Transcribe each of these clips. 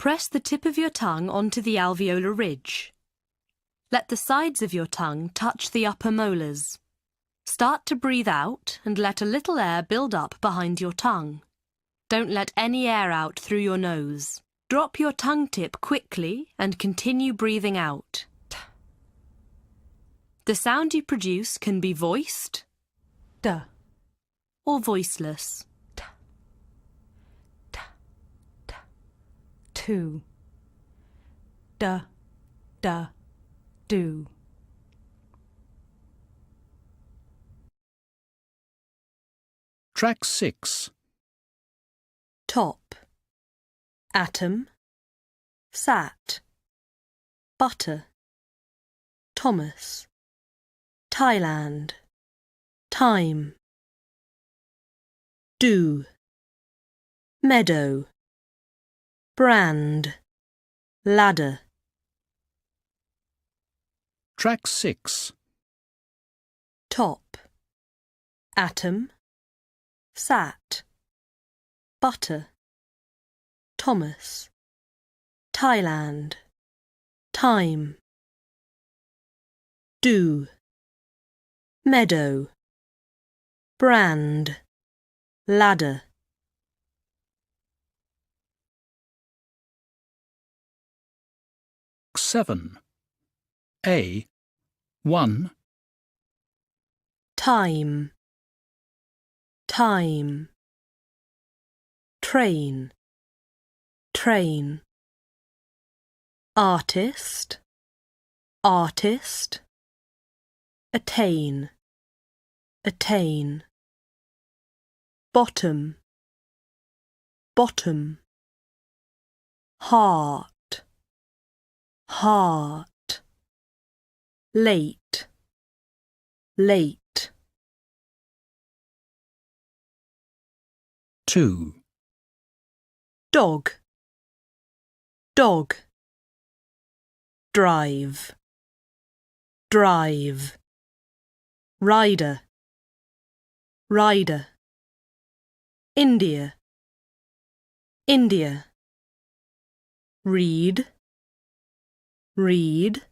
Press the tip of your tongue onto the alveolar ridge. Let the sides of your tongue touch the upper molars. Start to breathe out and let a little air build up behind your tongue. Don't let any air out through your nose. Drop your tongue tip quickly and continue breathing out. The sound you produce can be voiced, da, or voiceless. ta, ta, ta, two, da, da, do. Track 6. Top, atom, sat, butter, Thomas, Thailand, time, do, meadow, brand, ladder. Track 6. Top, atom, sat, butter, Thomas, Thailand, time, do, meadow, brand, ladder. Track 7. A. 1. Time, time, train, train, artist, artist, attain, attain, bottom, bottom, heart, heart, late, late. 2. Dog, dog, drive, drive, rider, rider, India, India, read, read,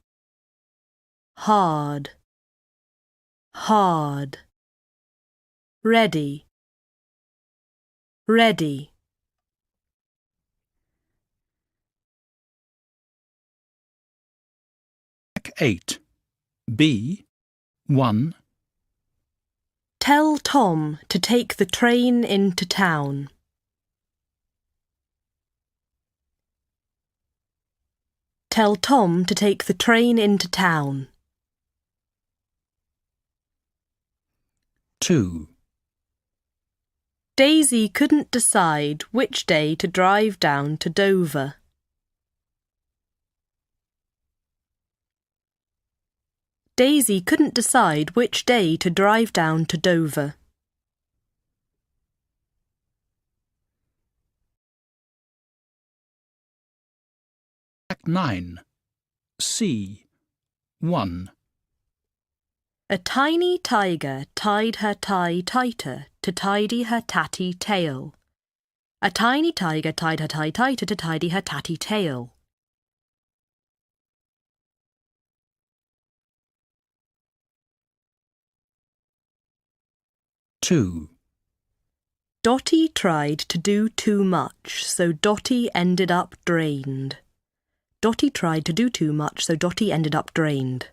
hard, hard, ready, ready. Track 8. B. 1. Tell Tom to take the train into town. Tell Tom to take the train into town. 2. Daisy couldn't decide which day to drive down to Dover. Daisy couldn't decide which day to drive down to Dover. Track 9. C. 1. A tiny tiger tied her tie tighter to tidy her tatty tail. A tiny tiger tied her tie tighter to tidy her tatty tail. 2. Dotty tried to do too much, so Dotty ended up drained. Dotty tried to do too much, so Dotty ended up drained.